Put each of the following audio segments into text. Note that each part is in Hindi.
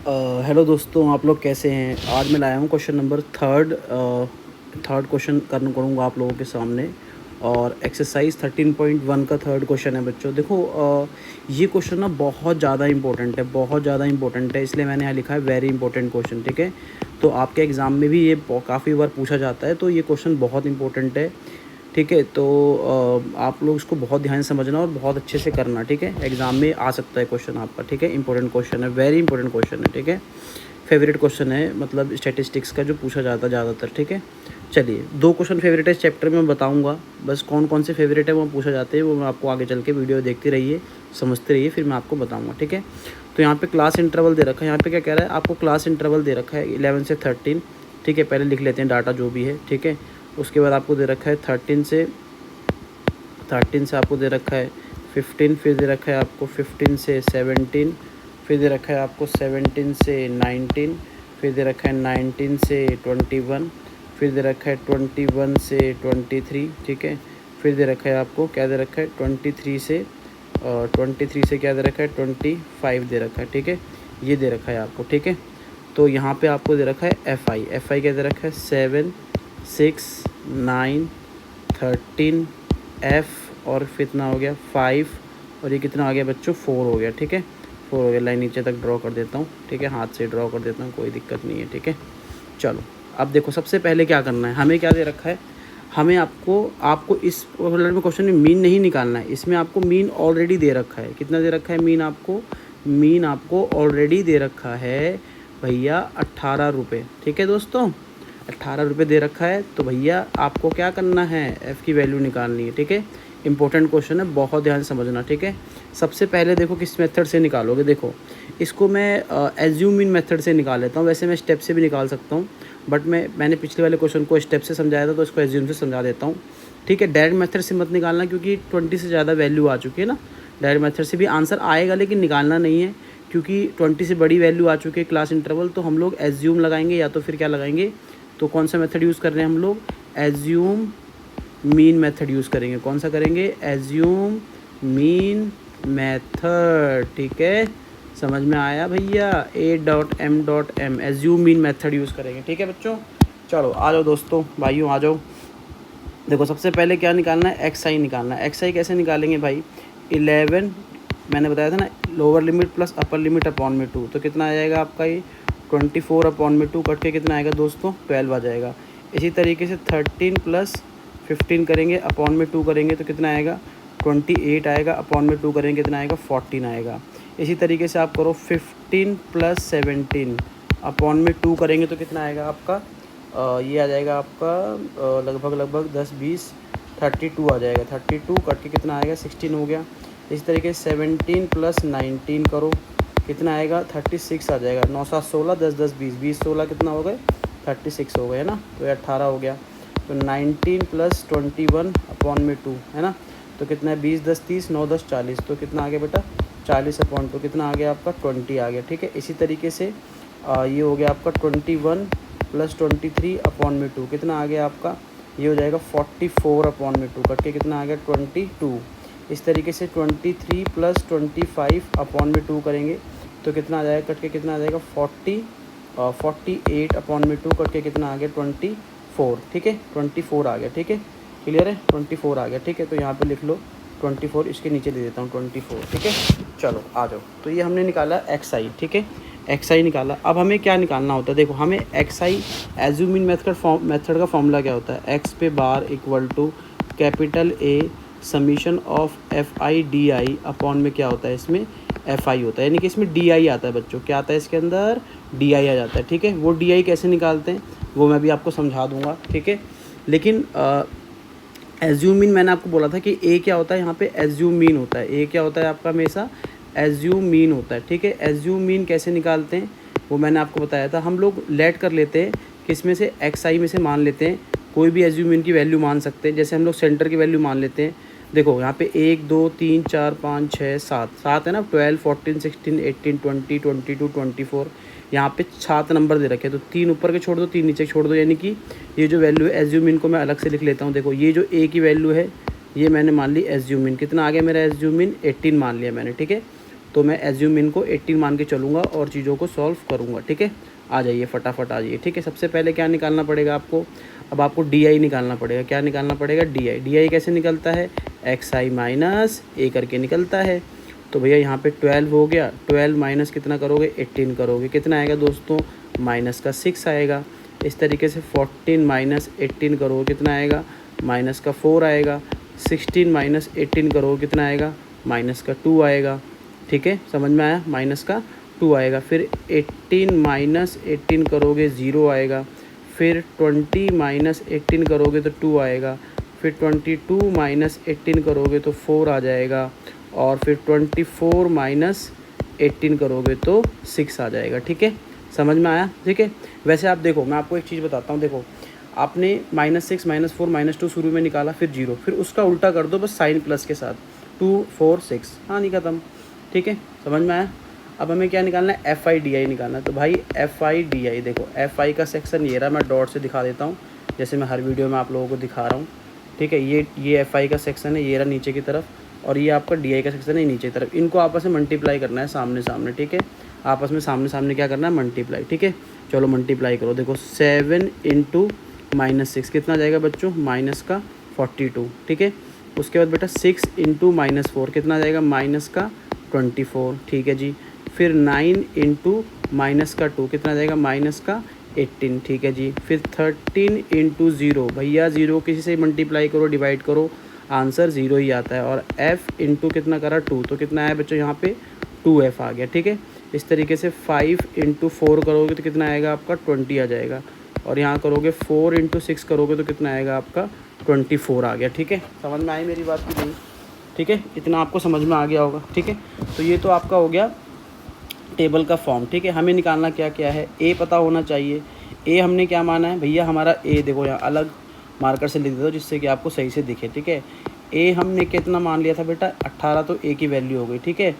हेलो दोस्तों, आप लोग कैसे हैं। आज मैं लाया हूँ क्वेश्चन नंबर थर्ड क्वेश्चन करूँगा आप लोगों के सामने। और एक्सरसाइज 13.1 का थर्ड क्वेश्चन है बच्चों। देखो, ये क्वेश्चन ना बहुत ज़्यादा इंपॉर्टेंट है, बहुत ज़्यादा इंपॉर्टेंट है, इसलिए मैंने यहाँ लिखा है वेरी इंपॉर्टेंट क्वेश्चन। ठीक है, तो आपके एग्ज़ाम में भी ये काफ़ी बार पूछा जाता है, तो ये क्वेश्चन बहुत इंपॉर्टेंट है। ठीक है, तो आप लोग इसको बहुत ध्यान से समझना और बहुत अच्छे से करना। ठीक है, एग्ज़ाम में आ सकता है क्वेश्चन आपका। ठीक है, इंपॉर्टेंट क्वेश्चन है, वेरी इंपॉर्टेंट क्वेश्चन है। ठीक है, फेवरेट क्वेश्चन है, मतलब स्टैटिस्टिक्स का जो पूछा जाता है ज़्यादातर। ठीक है, चलिए 2 क्वेश्चन फेवरेट है इस चैप्टर में, मैं बताऊंगा। बस कौन कौन से फेवरेट है वो पूछा जाते हैं, वो मैं आपको आगे चल के वीडियो देखते रहिए, समझते रहिए, फिर मैं आपको बताऊँगा। ठीक है, तो यहाँ पे क्लास इंटरवल दे रखा है। यहाँ पे क्या कह रहा है, आपको क्लास इंटरवल दे रखा है 11 से 13। ठीक है, पहले लिख लेते हैं डाटा जो भी है। ठीक है, उसके बाद आपको दे रखा है 13 से आपको दे रखा है 15, फिर दे रखा है आपको 15 से 17, फिर दे रखा है आपको 17 से 19, फिर दे रखा है 19 से 21, फिर दे रखा है 21 से 23। ठीक है, फिर दे रखा है आपको क्या दे रखा है 23 से क्या दे रखा है 25 दे रखा है। ठीक है, ये दे रखा है आपको। ठीक है, तो यहाँ पे आपको दे रखा है एफ आई क्या दे रखा है 7, 6, 9, 13 एफ़, और फिर इतना हो गया 5, और ये कितना आ गया बच्चों 4 हो गया। ठीक है, 4 हो गया। लाइन नीचे तक ड्रॉ कर देता हूँ। ठीक है, हाथ से ड्रॉ कर देता हूँ, कोई दिक्कत नहीं है। ठीक है, चलो अब देखो, सबसे पहले क्या करना है, हमें क्या दे रखा है, हमें आपको इस में क्वेश्चन में मीन नहीं निकालना है, इसमें आपको मीन ऑलरेडी दे रखा है। कितना दे रखा है मीन आपको ऑलरेडी दे रखा है भैया 18 रुपये। ठीक है दोस्तों, 18 रुपये दे रखा है, तो भैया आपको क्या करना है, एफ़ की वैल्यू निकालनी है। ठीक है, इंपॉर्टेंट क्वेश्चन है, बहुत ध्यान से समझना। ठीक है, सबसे पहले देखो किस मेथड से निकालोगे। देखो, इसको मैं एज्यूम मीन मेथड से निकाल लेता हूँ, वैसे मैं स्टेप से भी निकाल सकता हूँ, बट मैंने पिछले वाले क्वेश्चन को स्टेप से समझाया था, तो इसको एज्यूम से समझा देता हूँ। ठीक है, डायरेक्ट मेथड से मत निकालना, क्योंकि 20 से ज़्यादा वैल्यू आ चुकी है ना। डायरेक्ट मेथड से भी आंसर आएगा, लेकिन निकालना नहीं है, क्योंकि 20 से बड़ी वैल्यू आ चुकी है क्लास इंटरवल। तो हम लोग एज्यूम लगाएंगे, या तो फिर क्या लगाएंगे, तो कौन सा मेथड यूज़ कर रहे हैं हम लोग, एज्यूम मीन मेथड यूज़ करेंगे। कौन सा करेंगे, एज्यूम मीन मेथड। ठीक है, समझ में आया भैया, A.M.M assume mean method use करेंगे। ठीक है बच्चों, चलो आ जाओ दोस्तों, भाइयों आ जाओ। देखो, सबसे पहले क्या निकालना है, एक्स आई निकालना है। एक्स आई कैसे निकालेंगे भाई, 11 मैंने बताया था ना, lower limit plus upper limit upon में 2, तो कितना आ जाएगा आपका ये 24 अपॉन में 2 कट के कितना आएगा दोस्तों 12 आ जाएगा। इसी तरीके से 13 प्लस 15 करेंगे, अपॉन में 2 करेंगे तो कितना आएगा 28 आएगा, अपॉन में 2 करेंगे कितना आएगा 14 आएगा। इसी तरीके से आप करो 15 प्लस 17 अपॉन में 2 करेंगे तो कितना आएगा आपका ये आ जाएगा आपका लगभग 10, 20, 32 आ जाएगा। 32 कट के कितना आएगा 16 हो गया। इस तरीके से 17 प्लस 19 करो, कितना आएगा 36 आ जाएगा। 9, 7, 16, 10, 10, 20, 20, 16 कितना हो गए 36 हो गए, है ना। तो ये 18 हो गया। तो 19 प्लस 21 अपॉन में 2 है ना, तो कितना है 20, 10, 30, 9, 10, 40, तो कितना आ गया बेटा 40 अपॉन 2 कितना आ गया आपका 20 आ गया। ठीक है, इसी तरीके से ये हो गया आपका 21 प्लस 23 अपॉन में 2 कितना आ गया आपका, ये हो जाएगा 44 अपॉन में 2 कट के कितना आ गया 22। इस तरीके से 23 प्लस 25 अपॉन में 2 करेंगे तो कितना आ जाएगा कट के कितना आ जाएगा 48 अपॉन में 2 कट के कितना आ गया 24। ठीक है, 24 आ गया। ठीक है, क्लियर है, 24 आ गया। ठीक है, तो यहाँ पे लिख लो 24, इसके नीचे दे देता हूँ 24। ठीक है, चलो आ जाओ। तो ये हमने निकाला एक्स आई। ठीक है, एक्स आई निकाला। अब हमें क्या निकालना होता है, देखो हमें एक्स आई एज्यूमिन मेथड का फॉर्मूला क्या होता है, एक्स पे bar equal to capital A summation of F I D I upon में क्या होता है, इसमें एफ आई होता है, यानी कि इसमें डी आई आता है बच्चों। क्या आता है इसके अंदर, डी आई आ जाता है। ठीक है, वो डी आई कैसे निकालते हैं वो मैं भी आपको समझा दूंगा। ठीक है, लेकिन एज्यूम मीन मैंने आपको बोला था कि ए क्या होता है, यहाँ पे एज्यूम मीन होता है। ए क्या होता है आपका हमेशा एज्यूम मीन होता है। ठीक है, एज्यूम मीन कैसे निकालते हैं वो मैंने आपको बताया था। हम लोग लेट कर लेते हैं, किसमें से एक्स आई में से मान लेते हैं, कोई भी एज्यूम मीन की वैल्यू मान सकते हैं। जैसे हम लोग सेंटर की वैल्यू मान लेते हैं। देखो यहाँ पे 1, 2, 3, 4, 5, 6, 7 है ना, 12, 14, 16, 18, 20, 22, 24, यहाँ पे 7 नंबर दे रखे हैं। तो 3 ऊपर के छोड़ दो, 3 नीचे छोड़ दो, यानी कि ये जो वैल्यू है एज्यूम मीन को मैं अलग से लिख लेता हूँ। देखो ये जो ए की वैल्यू है ये मैंने मान ली एज्यूम मीन, कितना आ गया मेरा एज्यूम मीन 18 मान लिया मैंने। ठीक है, तो मैं एज्यूम इन को 18 मान के चलूँगा और चीज़ों को सॉल्व करूँगा, ठीक है। आ जाइए फटाफट आ जाइए, ठीक है। सबसे पहले क्या निकालना पड़ेगा आपको, अब आपको डी निकालना पड़ेगा। क्या निकालना पड़ेगा, डी कैसे निकलता है, एक्स आई माइनस ए करके निकलता है। तो भैया यहाँ पे 12 हो गया, 12 माइनस कितना करोगे, 18 करोगे, कितना आएगा दोस्तों, माइनस का 6 आएगा। इस तरीके से 14 माइनस 18 करोगे, कितना आएगा, माइनस का 4 आएगा। 16 माइनस 18 करोगे, कितना आएगा, माइनस का 2 आएगा, ठीक है, समझ में आया, माइनस का 2 आएगा। फिर 18 माइनस 18 करोगे 0 आएगा। फिर 20 माइनस 18 करोगे तो 2 आएगा। फिर 22 माइनस 18 करोगे तो 4 आ जाएगा। और फिर 24 माइनस 18 करोगे तो 6 आ जाएगा, ठीक है, समझ में आया, ठीक है। वैसे आप देखो, मैं आपको एक चीज़ बताता हूँ, देखो आपने -6 -4 -2 शुरू में निकाला, फिर 0, फिर उसका उल्टा कर दो बस साइन प्लस के साथ, 2 4 6, हाँ नहीं ख़त्म, ठीक है, समझ में आया। अब हमें क्या निकालना है, एफ आई डी आई निकालना है। तो भाई एफ आई डी आई, देखो एफ आई का सेक्शन ये रहा, मैं डॉट से दिखा देता हूँ जैसे मैं हर वीडियो में आप लोगों को दिखा रहा हूँ, ठीक है। ये एफ आई का सेक्शन है, ये रहा नीचे की तरफ, और ये आपका डी आई का सेक्शन है नीचे की तरफ। इनको आपस में मल्टीप्लाई करना है सामने सामने, ठीक है, आपस में सामने सामने क्या करना है, मल्टीप्लाई, ठीक है। चलो मल्टीप्लाई करो, देखो 7 इंटू -6 कितना जाएगा बच्चों, माइनस का 42, ठीक है। उसके बाद बेटा 6 इंटू -4 कितना जाएगा, माइनस का 24, ठीक है जी। फिर 9 इंटू माइनस का 2 कितना जाएगा, माइनस का 18, ठीक है जी। फिर 13 इंटू 0, भैया 0 किसी से मल्टीप्लाई करो, डिवाइड करो, आंसर 0 ही आता है। और f इंटू कितना करा, 2, तो कितना आया बच्चों यहाँ पे 2f आ गया, ठीक है। इस तरीके से 5 इंटू 4 करोगे तो कितना आएगा आपका 20 आ जाएगा। और यहाँ करोगे 4 इंटू 6 करोगे तो कितना आएगा आपका 24 आ गया, ठीक है। समझ में आई मेरी बात की नहीं, ठीक है, इतना आपको समझ में आ गया होगा, ठीक है। तो ये तो आपका हो गया टेबल का फॉर्म, ठीक है। हमें निकालना क्या क्या है, ए पता होना चाहिए। ए हमने क्या माना है भैया, हमारा ए देखो यहाँ अलग मार्कर से लिख दो जिससे कि आपको सही से दिखे, ठीक है। ए हमने कितना मान लिया था बेटा, 18, तो ए की वैल्यू हो गई, ठीक है।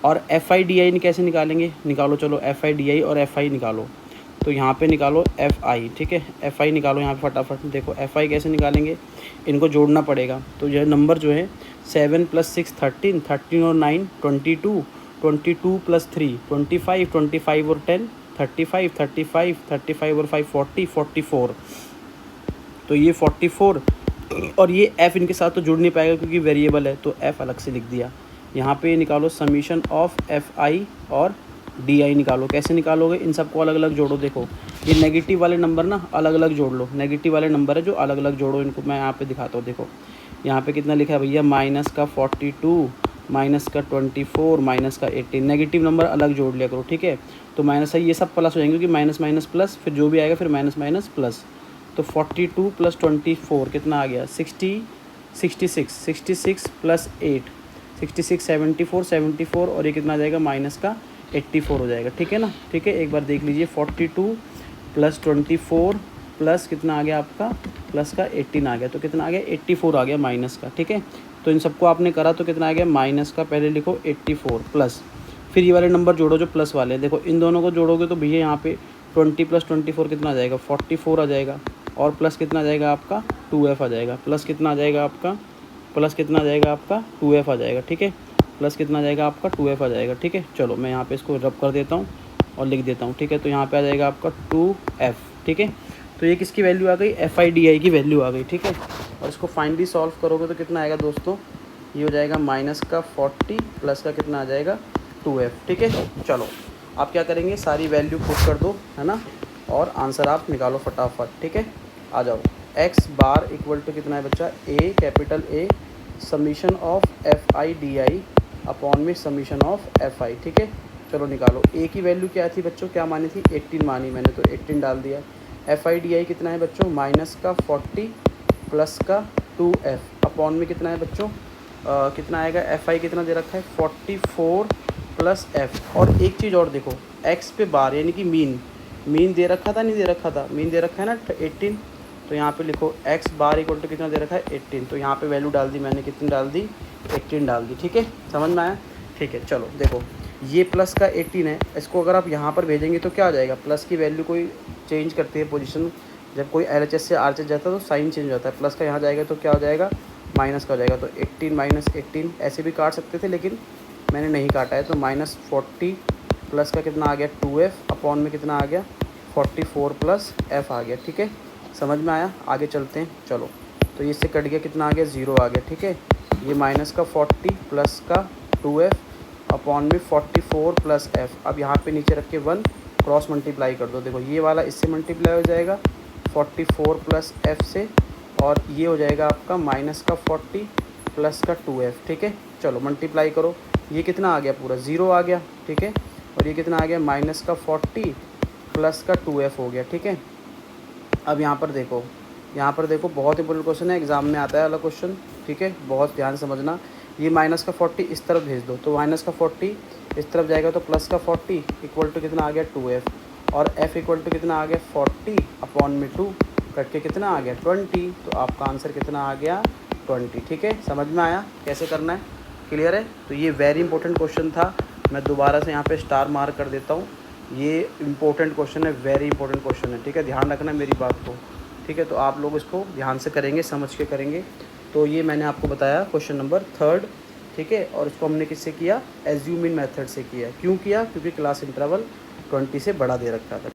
और एफ आई डी आई कैसे निकालेंगे, निकालो, चलो एफ आई डी आई और एफ आई निकालो। तो यहाँ पे निकालो एफ आई, ठीक है, एफ आई निकालो यहाँ पे फटाफट। देखो एफ आई कैसे निकालेंगे, इनको जोड़ना पड़ेगा। तो यह नंबर जो है 7 + 6 13, 13 और 9 22, 22 + 3 25, 25 और 10 35, 35, 35 और 5 40, 44। तो ये 44 और ये f इनके साथ तो जुड़ नहीं पाएगा क्योंकि वेरिएबल है, तो f अलग से लिख दिया। यहाँ पे निकालो समीशन ऑफ एफ आई और डी आई निकालो। कैसे निकालोगे, इन सबको अलग अलग जोड़ो। देखो ये नेगेटिव वाले नंबर ना अलग अलग जोड़ लो, नेगेटिव वाले नंबर है जो अलग अलग जोड़ो, इनको मैं यहाँ पे दिखाता हूँ। देखो यहाँ पे कितना लिखा है भैया, माइनस का 42, माइनस का 24, माइनस का 18, नेगेटिव नंबर अलग जोड़ लिया करो, ठीक है। तो माइनस है, ये सब प्लस हो जाएंगे क्योंकि माइनस माइनस प्लस, फिर जो भी आएगा फिर माइनस माइनस प्लस। तो 42 + 24 कितना आ गया, 66 + 8 66, 74 74, और ये कितना आ जाएगा, माइनस का 84 हो जाएगा, ठीक है ना, ठीक है। एक बार देख लीजिए, 42 + 24 प्लस कितना आ गया आपका, प्लस का 18 आ गया, तो कितना आ गया 84 आ गया माइनस का, ठीक है। तो इन सबको आपने करा तो कितना आ गया, माइनस का पहले लिखो 84 प्लस, फिर ये वाले नंबर जोड़ो जो प्लस वाले हैं। देखो इन दोनों को जोड़ोगे तो भैया यहाँ पे 20 + 24 कितना आ जाएगा, 44 आ जाएगा। और प्लस कितना आ जाएगा आपका 2f आ जाएगा, प्लस कितना आ जाएगा आपका, प्लस कितना आ जाएगा आपका 2f आ जाएगा, ठीक है। प्लस कितना आ जाएगा आपका 2f आ जाएगा, ठीक है। चलो मैं यहाँ पे इसको रब कर देता हूँ और लिख देता हूँ, ठीक है। तो यहाँ पे आ जाएगा आपका 2f, ठीक है। तो ये किसकी वैल्यू आ गई, एफ आई डी आई की वैल्यू आ गई, ठीक है। और इसको फाइनली सॉल्व करोगे तो कितना आएगा दोस्तों, ये हो जाएगा माइनस का 40 प्लस का कितना आ जाएगा 2f, ठीक है। चलो आप क्या करेंगे, सारी वैल्यू पुट कर दो, है ना, और आंसर आप निकालो फटाफट, ठीक है। आ जाओ, x बार इक्वल टू कितना है बच्चा, a capital A summation of F I D I upon में समीशन ऑफ एफ आई, ठीक है। चलो निकालो, a की वैल्यू क्या थी बच्चों, क्या मानी थी, 18 मानी मैंने, तो 18 डाल दिया। एफ आई डी आई कितना है बच्चों, माइनस का 40 प्लस का 2f अपॉन में कितना है बच्चों, कितना आएगा, एफ आई कितना दे रखा है 44 प्लस f। और एक चीज़ और देखो, x पे बार यानी कि मीन दे रखा था, नहीं दे रखा था, मीन दे रखा है ना 18, तो यहाँ पे लिखो x बार इक्वल टू कितना दे रखा है 18, तो यहाँ पे वैल्यू डाल दी मैंने, कितनी डाल दी 18 डाल दी, ठीक है, समझ में आया, ठीक है। चलो देखो ये प्लस का 18 है, इसको अगर आप यहाँ पर भेजेंगे तो क्या आ जाएगा, प्लस की वैल्यू कोई चेंज करती है पोजीशन, जब कोई LHS से RHS जाता है तो साइन चेंज हो जाता है, प्लस का यहाँ जाएगा तो क्या हो जाएगा, माइनस का हो जाएगा। तो 18 - 18 ऐसे भी काट सकते थे, लेकिन मैंने नहीं काटा है, तो -40 प्लस का कितना आ गया 2f अपॉन में कितना आ गया 44 प्लस f आ गया। ठीक है, समझ में आया? आगे चलते हैं, चलो। तो इससे कट गया, कितना आ गया 0 आ गया। ठीक है, ये माइनस का 40 प्लस का 2f अपॉन में 44 प्लस f। अब यहाँ पे नीचे रख के 1 क्रॉस मल्टीप्लाई कर दो। देखो ये वाला इससे मल्टीप्लाई हो जाएगा 44 प्लस f से, और ये हो जाएगा आपका माइनस का 40 प्लस का 2f। ठीक है, चलो मल्टीप्लाई करो। ये कितना आ गया, पूरा 0 आ गया। ठीक है, और ये कितना आ गया माइनस का 40 प्लस का 2f हो गया। ठीक है, अब यहाँ पर देखो, बहुत इंपॉर्टेंट क्वेश्चन है, एग्जाम में आता है वाला क्वेश्चन। ठीक है, बहुत ध्यान समझना। ये माइनस का 40 इस तरफ भेज दो, तो माइनस का 40 इस तरफ जाएगा, तो प्लस का 40 इक्वल टू कितना आ गया 2f, और f इक्वल टू कितना आ गया 40 अपॉन में 2 कट के कितना आ गया 20। तो आपका आंसर कितना आ गया 20। ठीक है, समझ में आया कैसे करना है? क्लियर है? तो ये वेरी इंपॉर्टेंट क्वेश्चन था। मैं दोबारा से यहाँ पे स्टार मार्क कर देता हूँ। ये इंपॉर्टेंट क्वेश्चन है, वेरी इंपॉर्टेंट क्वेश्चन है। ठीक है, ध्यान रखना मेरी बात को। ठीक है, तो आप लोग इसको ध्यान से करेंगे, समझ के करेंगे। तो ये मैंने आपको बताया क्वेश्चन नंबर 3। ठीक है, और इसको हमने किससे किया? एज्यूम इन मेथड से किया। क्यों किया? क्योंकि क्लास इंटरवल 20 से बड़ा दे रखा था।